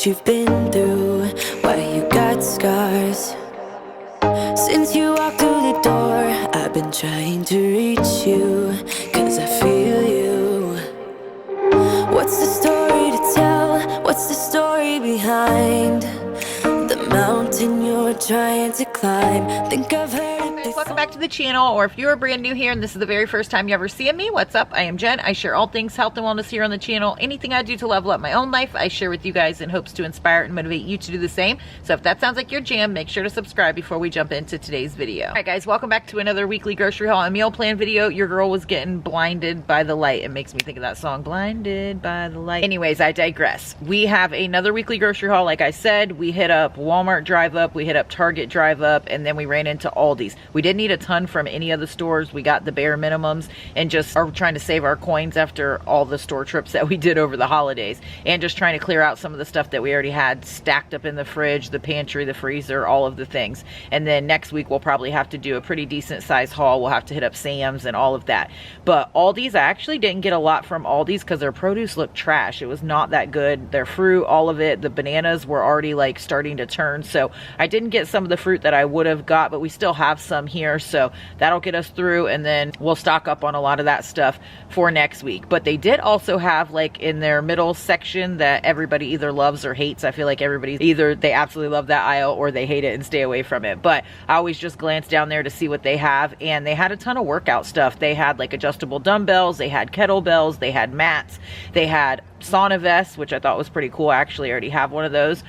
you've been through, why you got scars. Since you walked through the door, I've been trying to reach you, 'cause I feel you. What's the story to tell? What's the story behind the mountain you're trying to climb? Think I've heard it before. Welcome back to the channel, or if you're brand new here and this is the very first time you ever see me, what's up? I am Jen. I share all things health and wellness here on the channel. Anything I do to level up my own life, I share with you guys in hopes to inspire and motivate you to do the same. So if that sounds like your jam, make sure to subscribe before we jump into today's video. All right, guys, welcome back to another weekly grocery haul and meal plan video. Your girl was getting blinded by the light. It makes me think of that song, Blinded by the Light. Anyways, I digress. We have another weekly grocery haul. Like I said, we hit up Walmart drive up, we hit up Target drive up, and then we ran into Aldi's. We didn't need a ton from any of the stores. We got the bare minimums and just are trying to save our coins after all the store trips that we did over the holidays, and just trying to clear out some of the stuff that we already had stacked up in the fridge, the pantry, the freezer, all of the things. And then next week we'll probably have to do a pretty decent size haul. We'll have to hit up Sam's and all of that. But Aldi's, I actually didn't get a lot from Aldi's because their produce looked trash. It was not that good. Their fruit, all of it, the bananas were already like starting to turn, so I didn't get some of the fruit that I would have got, but we still have some here, so that'll get us through, and then we'll stock up on a lot of that stuff for next week. But they did also have, like, in their middle section that everybody either loves or hates. I feel like everybody either they absolutely love that aisle or they hate it and stay away from it, but I always just glance down there to see what they have. And they had a ton of workout stuff. They had like adjustable dumbbells, they had kettlebells, they had mats, they had sauna vests, which I thought was pretty cool. I actually already have one of those.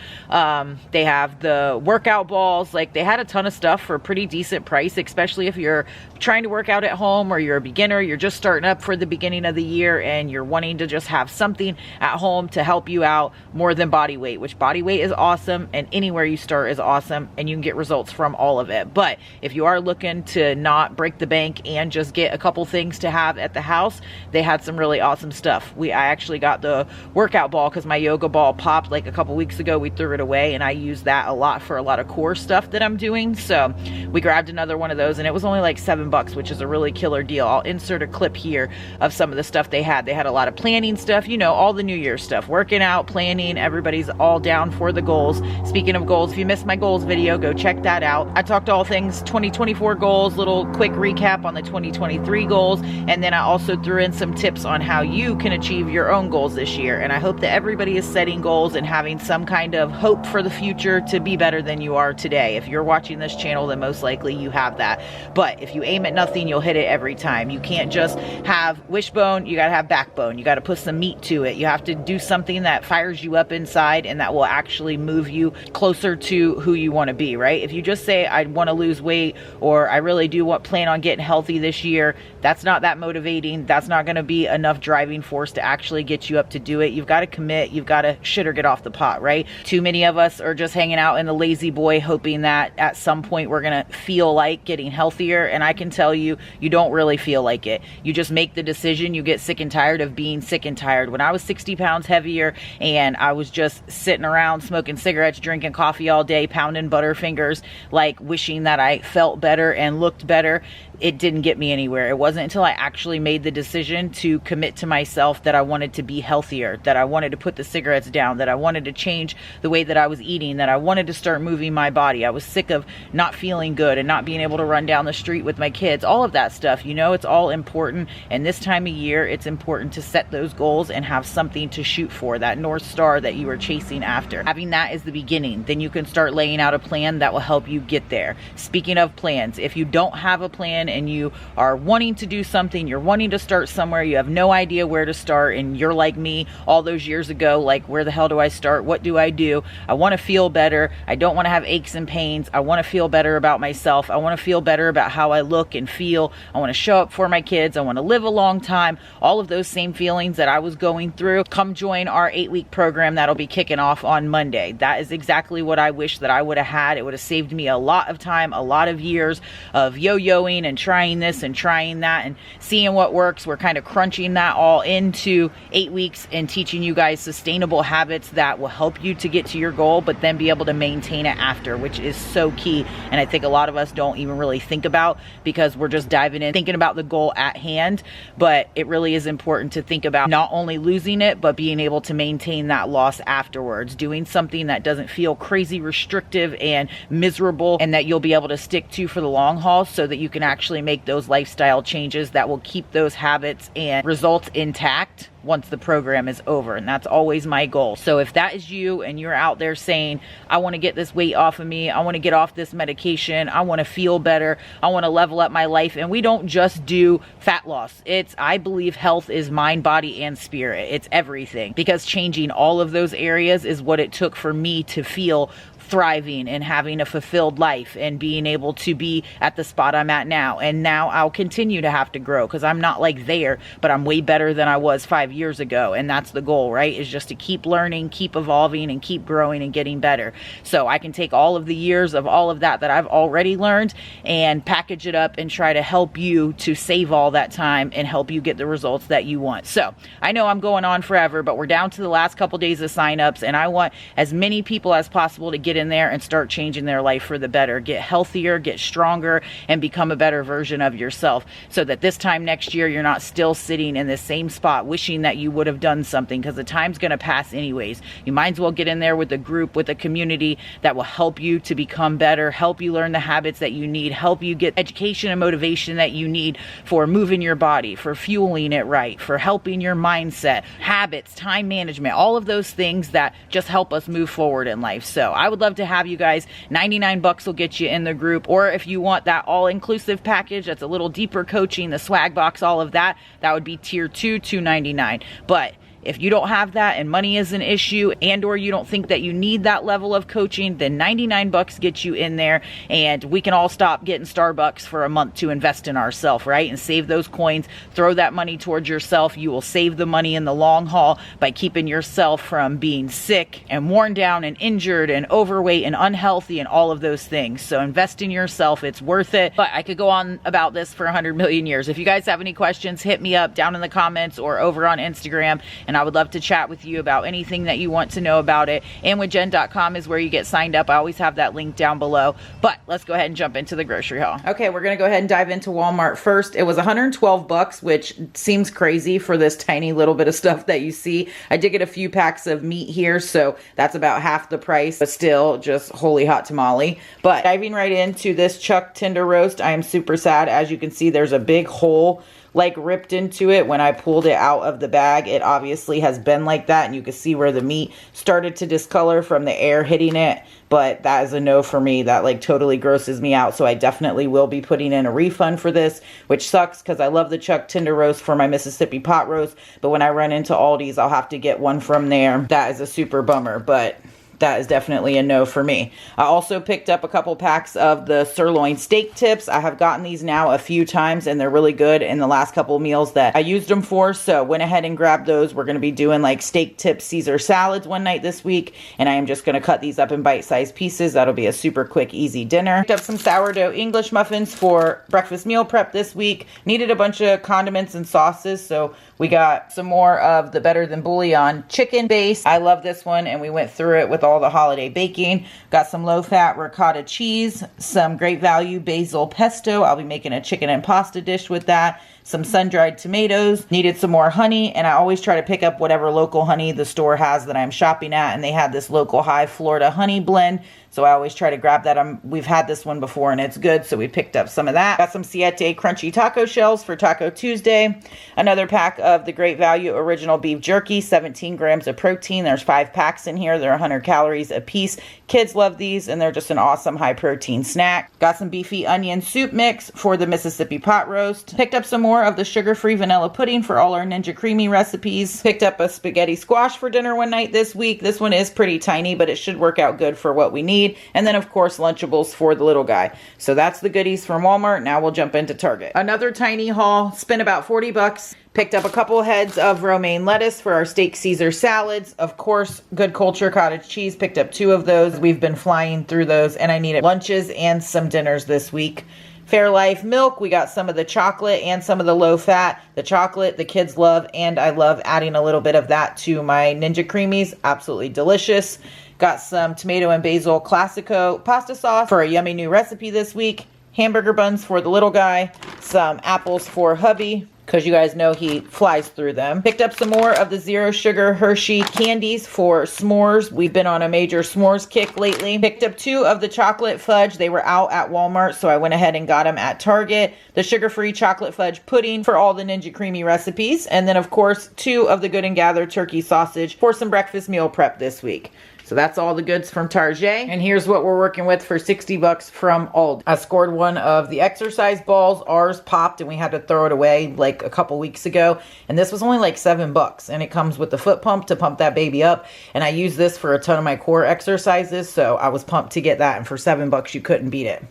They have the workout balls. Like, they had a ton of stuff for a pretty decent price, especially if you're trying to work out at home, or you're a beginner, you're just starting up for the beginning of the year and you're wanting to just have something at home to help you out more than body weight, which body weight is awesome and anywhere you start is awesome and you can get results from all of it. But if you are looking to not break the bank and just get a couple things to have at the house, they had some really awesome stuff. I actually got the workout ball because my yoga ball popped like a couple weeks ago. We threw it away and I use that a lot for a lot of core stuff that I'm doing. So we grabbed another one of those and it was only like $7, which is a really killer deal. I'll insert a clip here of some of the stuff they had. They had a lot of planning stuff, you know, all the New Year's stuff, working out, planning. Everybody's all down for the goals. Speaking of goals, if you missed my goals video, go check that out. I talked all things 2024 goals, little quick recap on the 2023 goals, and then I also threw in some tips on how you can achieve your own goals this year. And I hope that everybody is setting goals and having some kind of hope for the future to be better than you are today. If you're watching this channel, then most likely you have that. But if you aim at nothing, you'll hit it every time. You can't just have wishbone, you gotta have backbone. You gotta put some meat to it. You have to do something that fires you up inside and that will actually move you closer to who you want to be, right? If you just say, I want to lose weight, or I really do plan on getting healthy this year, that's not that motivating. That's not gonna be enough driving force to actually get you up to do it. You've got to commit. You've got to shit or get off the pot, right? Too many of us are just hanging out in the lazy boy, hoping that at some point we're going to feel like getting healthier. And I can tell you, you don't really feel like it. You just make the decision. You get sick and tired of being sick and tired. When I was 60 pounds heavier and I was just sitting around smoking cigarettes, drinking coffee all day, pounding Butterfingers, like wishing that I felt better and looked better, it didn't get me anywhere. It wasn't until I actually made the decision to commit to myself that I wanted to be healthier, that I wanted to put the cigarettes down, that I wanted to change the way that I was eating, that I wanted to start moving my body. I was sick of not feeling good and not being able to run down the street with my kids, all of that stuff. You know, it's all important. And this time of year, it's important to set those goals and have something to shoot for, that North Star that you are chasing after. Having that is the beginning. Then you can start laying out a plan that will help you get there. Speaking of plans, if you don't have a plan and you are wanting to do something, you're wanting to start somewhere, you have no idea where to start, and you're like me all those years ago, like, where the hell do I start? What do? I want to feel better. I don't want to have aches and pains. I want to feel better about myself. I want to feel better about how I look and feel. I want to show up for my kids. I want to live a long time. All of those same feelings that I was going through. Come join our 8-week program that'll be kicking off on Monday. That is exactly what I wish that I would have had. It would have saved me a lot of time, a lot of years of yo-yoing and and trying this and trying that and seeing what works. We're kind of crunching that all into 8 weeks and teaching you guys sustainable habits that will help you to get to your goal, but then be able to maintain it after, which is so key. And I think a lot of us don't even really think about, because we're just diving in thinking about the goal at hand. But it really is important to think about not only losing it, but being able to maintain that loss afterwards, doing something that doesn't feel crazy restrictive and miserable, and that you'll be able to stick to for the long haul, so that you can actually make those lifestyle changes that will keep those habits and results intact once the program is over. And that's always my goal. So if that is you and you're out there saying, I want to get this weight off of me, I want to get off this medication, I want to feel better, I want to level up my life. And we don't just do fat loss. I believe health is mind, body, and spirit. It's everything, because changing all of those areas is what it took for me to feel thriving and having a fulfilled life and being able to be at the spot I'm at now. And now I'll continue to have to grow, because I'm not like there, but I'm way better than I was 5 years ago. And that's the goal, right? Is just to keep learning, keep evolving, and keep growing and getting better. So I can take all of the years of all of that I've already learned and package it up and try to help you to save all that time and help you get the results that you want. So I know I'm going on forever, but we're down to the last couple days of signups, and I want as many people as possible to get in there and start changing their life for the better, get healthier, get stronger, and become a better version of yourself, so that this time next year you're not still sitting in the same spot wishing that you would have done something, because the time's going to pass anyways. You might as well get in there with a group, with a community that will help you to become better, help you learn the habits that you need, help you get education and motivation that you need for moving your body, for fueling it right, for helping your mindset, habits, time management, all of those things that just help us move forward in life. So I would love to have you guys. $99 will get you in the group. Or if you want that all-inclusive package that's a little deeper coaching, the swag box, all of that, that would be tier 2, $299. But if you don't have that and money is an issue, and or you don't think that you need that level of coaching, then $99 gets you in there, and we can all stop getting Starbucks for a month to invest in ourselves, right? And save those coins, throw that money towards yourself. You will save the money in the long haul by keeping yourself from being sick and worn down and injured and overweight and unhealthy and all of those things. So invest in yourself. It's worth it. But I could go on about this for 100 million years. If you guys have any questions, hit me up down in the comments or over on Instagram, and I would love to chat with you about anything that you want to know about it. INWITHJEN.com is where you get signed up. I always have that link down below. But let's go ahead and jump into the grocery haul. Okay, we're going to go ahead and dive into Walmart first. It was $112, which seems crazy for this tiny little bit of stuff that you see. I did get a few packs of meat here, so that's about half the price, but still just holy hot tamale. But diving right into this chuck tender roast, I am super sad. As you can see, there's a big hole like ripped into it. When I pulled it out of the bag, it obviously has been like that, and you can see where the meat started to discolor from the air hitting it. But that is a no for me. That like totally grosses me out. So I definitely will be putting in a refund for this, which sucks because I love the chuck tender roast for my Mississippi pot roast. But when I run into Aldi's, I'll have to get one from there. That is a super bummer, but that is definitely a no for me. I also picked up a couple packs of the sirloin steak tips. I have gotten these now a few times, and they're really good in the last couple meals that I used them for. So went ahead and grabbed those. We're going to be doing like steak tip Caesar salads one night this week, and I am just going to cut these up in bite-sized pieces. That'll be a super quick, easy dinner. Picked up some sourdough English muffins for breakfast meal prep this week. Needed a bunch of condiments and sauces, so we got some more of the Better Than Bouillon chicken base. I love this one, and we went through it with all the holiday baking. Got some low-fat ricotta cheese, some Great Value basil pesto. I'll be making a chicken and pasta dish with that. Some sun-dried tomatoes. Needed some more honey, and I always try to pick up whatever local honey the store has that I'm shopping at, and they had this local high Florida honey blend, so I always try to grab that. We've had this one before, and it's good, so we picked up some of that. Got some Siete crunchy taco shells for Taco Tuesday. Another pack of the Great Value original beef jerky, 17 grams of protein. There's 5 packs in here. They're 100 calories a piece. Kids love these, and they're just an awesome high-protein snack. Got some beefy onion soup mix for the Mississippi pot roast. Picked up some more of the sugar-free vanilla pudding for all our Ninja Creamy recipes. Picked up a spaghetti squash for dinner one night this week. This one is pretty tiny, but it should work out good for what we need. And then, of course, Lunchables for the little guy. So that's the goodies from Walmart. Now we'll jump into Target. Another tiny haul. Spent about $40. Picked up a couple heads of romaine lettuce for our steak Caesar salads. Of course, Good Culture cottage cheese. Picked up 2 of those. We've been flying through those, and I needed lunches and some dinners this week. Fairlife milk. We got some of the chocolate and some of the low fat. The chocolate the kids love, and I love adding a little bit of that to my Ninja Creamies. Absolutely delicious. Got some tomato and basil classico pasta sauce for a yummy new recipe this week. Hamburger buns for the little guy. Some apples for hubby, because you guys know he flies through them. Picked up some more of the zero sugar Hershey candies for s'mores. We've been on a major s'mores kick lately. Picked up 2 of the chocolate fudge. They were out at Walmart, so I went ahead and got them at Target. The sugar-free chocolate fudge pudding for all the Ninja Creamy recipes. And then, of course, 2 of the Good & Gather turkey sausage for some breakfast meal prep this week. So that's all the goods from Target. And here's what we're working with for 60 bucks from Aldi. I scored one of the exercise balls. Ours popped and we had to throw it away like a couple weeks ago. And this was only like 7 bucks. And it comes with the foot pump to pump that baby up. And I use this for a ton of my core exercises. So I was pumped to get that. And for 7 bucks, you couldn't beat it.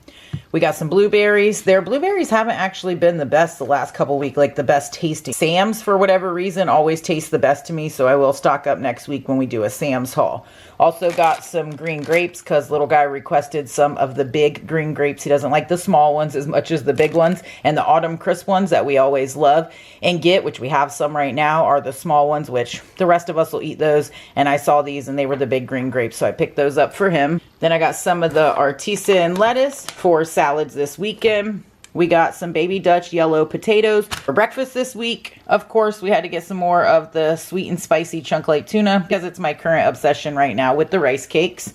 We got some blueberries. Their blueberries haven't actually been the best the last couple weeks, like the best tasting. Sam's, for whatever reason, always tastes the best to me, so I will stock up next week when we do a Sam's haul. Also got some green grapes because little guy requested some of the big green grapes. He doesn't like the small ones as much as the big ones, and the autumn crisp ones that we always love and get, which we have some right now, are the small ones, which the rest of us will eat those. And I saw these and they were the big green grapes, so I picked those up for him. Then I got some of the artisan lettuce for salads this weekend. We got some baby Dutch yellow potatoes for breakfast this week. Of course, we had to get some more of the sweet and spicy chunk light tuna because it's my current obsession right now with the rice cakes.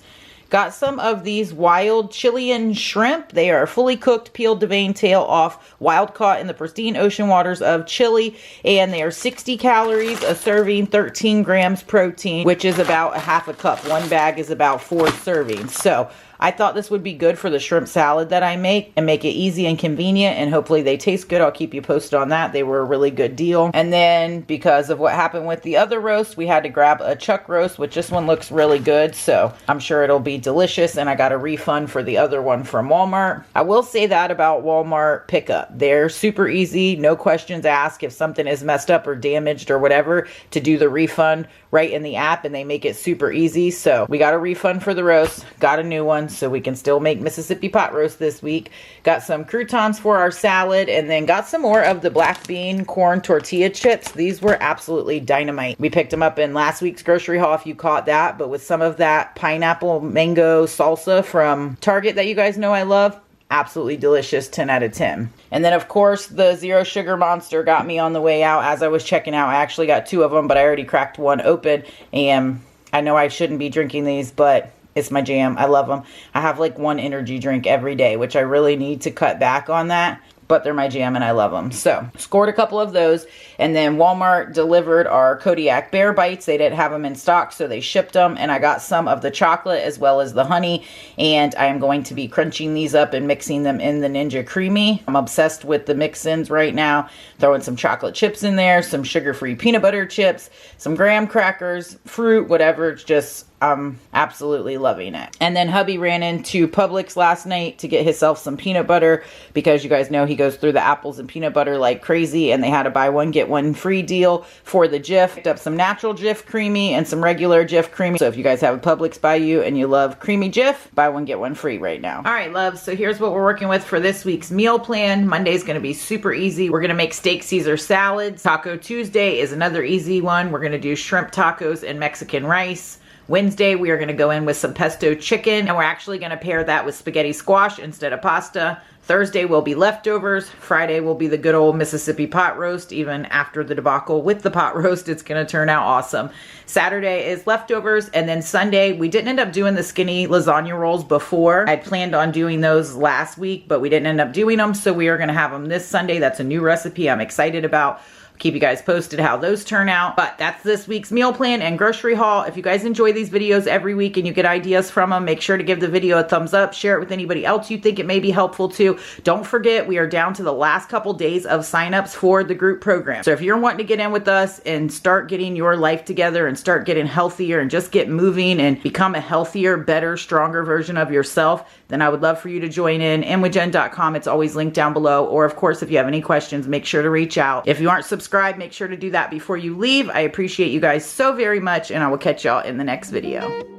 Got some of these wild Chilean shrimp. They are fully cooked, peeled the vein tail off, wild caught in the pristine ocean waters of Chile. And they are 60 calories a serving, 13 grams protein, which is about a half a cup. One bag is about 4 servings. So I thought this would be good for the shrimp salad that I make and make it easy and convenient, and hopefully they taste good. I'll keep you posted on that. They were a really good deal. And then because of what happened with the other roast, we had to grab a chuck roast, which this one looks really good, so I'm sure it'll be delicious. And I got a refund for the other one from Walmart. I will say that about Walmart pickup. They're super easy, no questions asked. If something is messed up or damaged or whatever, to do the refund right in the app, and they make it super easy. So we got a refund for the roast, got a new one, so we can still make Mississippi pot roast this week. Got some croutons for our salad, and then got some more of the black bean corn tortilla chips. These were absolutely dynamite. We picked them up in last week's grocery haul if you caught that, but with some of that pineapple mango salsa from Target that you guys know I love. Absolutely delicious, 10 out of 10. And then, of course, the zero sugar monster got me on the way out. As I was checking out, I actually got 2 of them, but I already cracked one open. And I know I shouldn't be drinking these, but it's my jam. I love them. I have like 1 energy drink every day, which I really need to cut back on that. But they're my jam and I love them. So scored a couple of those. And then Walmart delivered our Kodiak Bear Bites. They didn't have them in stock, so they shipped them. And I got some of the chocolate as well as the honey. And I am going to be crunching these up and mixing them in the Ninja Creamy. I'm obsessed with the mix-ins right now. Throwing some chocolate chips in there, some sugar-free peanut butter chips, some graham crackers, fruit, whatever. It's just, I'm absolutely loving it. And then hubby ran into Publix last night to get himself some peanut butter because you guys know he goes through the apples and peanut butter like crazy, and they had a buy one get one free deal for the Jif. Picked up some natural Jif creamy and some regular Jif creamy. So if you guys have a Publix by you and you love creamy Jif, buy one get one free right now. All right, loves, so here's what we're working with for this week's meal plan. Monday's gonna be super easy. We're gonna make steak Caesar salads. Taco Tuesday is another easy one. We're gonna do shrimp tacos and Mexican rice. Wednesday, we are going to go in with some pesto chicken, and we're actually going to pair that with spaghetti squash instead of pasta. Thursday will be leftovers. Friday will be the good old Mississippi pot roast. Even after the debacle with the pot roast, it's going to turn out awesome. Saturday is leftovers, and then Sunday, we didn't end up doing the skinny lasagna rolls before. I planned on doing those last week, but we didn't end up doing them, so we are going to have them this Sunday. That's a new recipe I'm excited about. Keep you guys posted how those turn out. But that's this week's meal plan and grocery haul. If you guys enjoy these videos every week and you get ideas from them, make sure to give the video a thumbs up. Share it with anybody else you think it may be helpful to. Don't forget, we are down to the last couple days of signups for the group program. So if you're wanting to get in with us and start getting your life together and start getting healthier and just get moving and become a healthier, better, stronger version of yourself, then I would love for you to join in. INWITHJEN.com. It's always linked down below. Or of course, if you have any questions, make sure to reach out. If you aren't subscribed, make sure to do that before you leave. I appreciate you guys so very much, and I will catch y'all in the next video.